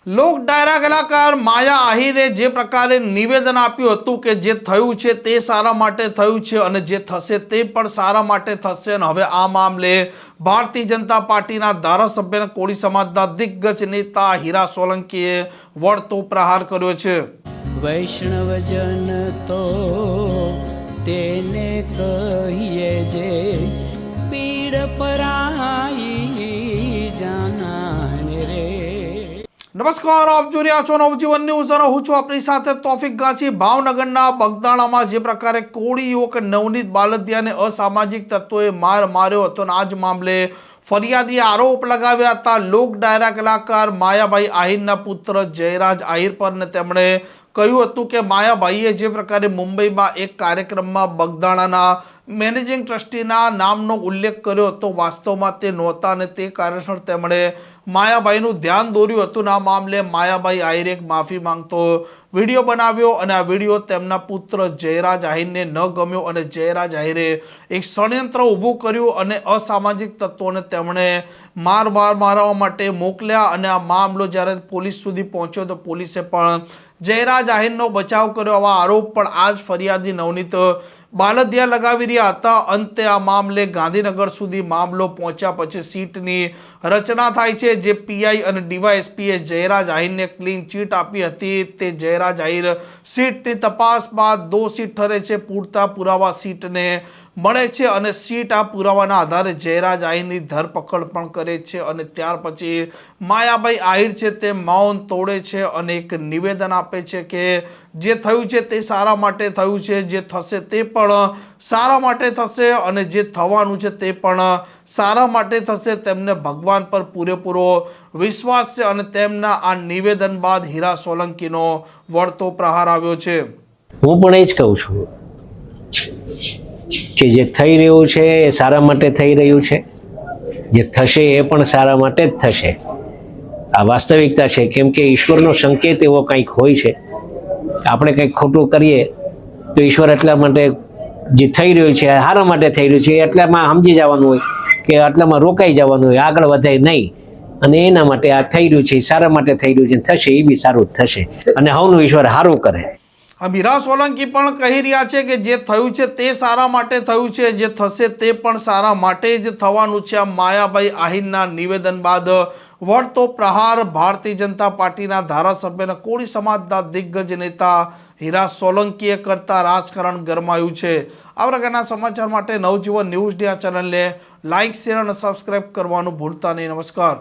લોક ડાયરા કલાકાર માયા આહિરે જે પ્રકારે નિવેદન આપ્યું હતું કે જે થયું છે તે સારા માટે થયું છે અને જે થશે તે પણ સારા માટે થશે, અને હવે આ મામલે ભારતીય જનતા પાર્ટીના ધારાસભ્ય અને કોળી સમાજના દિગ્ગજ નેતા હીરા સોલંકીએ વળતો પ્રહાર કર્યો છે। વૈષ્ણવજન તો તેને કહીએ જે પીડ પરાઈ જાનાને રે। નમસ્કાર, આપ જોઈ રહ્યા છો નવજીવન ન્યૂઝ અને હું છું આપણી સાથે તોફિક ગાંચી। ભાવનગરના બગદાણામાં જે પ્રકારે કોળી યુવક નવનીત બાલદિયાને અસામાજિક તત્વોએ માર્યો હતો અને આ જ મામલે ફરિયાદીએ આરોપ લગાવ્યા હતા લોક ડાયરા કલાકાર માયાભાઈ આહિરના પુત્ર જયરાજ આહિર પર, ને તેમણે કહ્યું હતું કે માયાભાઈએ જે પ્રકારે મુંબઈમાં એક કાર્યક્રમમાં બગદાણાના મેનેજિંગ ટ્રસ્ટીના નામનો ઉલ્લેખ કર્યો હતો, વાસ્તવમાં તે નહોતા અને તે કારણસર તેમણે માયાભાઈનું ધ્યાન દોર્યું હતું। આ મામલે માયાભાઈ આહિરે એક માફી માંગતો વિડીયો બનાવ્યો અને આ વિડીયો તેમના પુત્ર જયરાજ આહિરને ન ગમ્યો અને જયરાજ આહિરે એક ષડયંત્ર ઊભું કર્યું અને અસામાજિક તત્વોને તેમણે મારવા માટે મોકલ્યા અને આ મામલો જ્યારે પોલીસ સુધી પહોંચ્યો તો પોલીસે પણ જયરાજ આહિરનો બચાવ કર્યો। આવા આરોપ પણ આ જ ફરિયાદી નવનીત બાલદિયા લગાવી રહ્યા હતા। અંતે આ મામલે ગાંધીનગર સુધી મામલો પહોંચ્યા પછી સીટની રચના થાય છે, જે પીઆઈ અને ડીવાયએસપીએ જયરાજ આહિરને ક્લીન ચીટ આપી હતી। તે જયરાજ આહિર સીટની તપાસ બાદ દોષી ઠરે છે, પૂરતા પુરાવા સીટને મળે છે અને સીટ આ પુરાવાના આધારે જયરાજ આહિરની ધરપકડ પણ કરે છે અને ત્યાર પછી માયાભાઈ આહિર છે તે મૌન તોડે છે અને એક નિવેદન આપે છે કે જે થયું છે તે સારા માટે થયું છે, જે થશે તે પણ સારા માટે થશે અને જે થવાનું છે તે પણ સારા માટે થશે। તેમને ભગવાન પર પૂરેપૂરો વિશ્વાસ છે અને તેમના આ નિવેદન બાદ હીરા સોલંકીનો વળતો પ્રહાર આવ્યો છે। હું પણ એ જ કહું છું કે જે થઈ રહ્યું છે એ સારા માટે થઈ રહ્યું છે, જે થશે એ પણ સારા માટે જ થશે। આ વાસ્તવિકતા છે, કેમ કે ઈશ્વરનો સંકેત એવો કંઈક હોય છે। આપણે કંઈક ખોટું કરીએ તો ઈશ્વર એટલા માટે જે થઈ રહ્યું છે સારા માટે થઈ રહ્યું છે એટલામાં સમજી જવાનું હોય કે આટલામાં રોકાઈ જવાનું હોય, આગળ વધાય નહીં, અને એના માટે આ થઈ રહ્યું છે સારા માટે થઈ રહ્યું છે, થશે એ બી સારું જ થશે અને સૌનું ઈશ્વર સારું કરે। હીરા સોલંકી પણ કહી રહ્યા છે કે જે થયું છે તે સારા માટે થયું છે, જે થશે તે પણ સારા માટે જ થવાનું છે। આ માયાભાઈ આહિરના નિવેદન બાદ વળતો પ્રહાર ભારતીય જનતા પાર્ટીના ધારાસભ્ય અને કોળી સમાજના દિગ્ગજ નેતા હીરા સોલંકીએ કરતા રાજકારણ ગરમાયું છે। આ પ્રકારના સમાચાર માટે નવજીવન ન્યૂઝની આ ચેનલને લાઇક, શેર અને સબસ્ક્રાઇબ કરવાનું ભૂલતા નહીં। નમસ્કાર।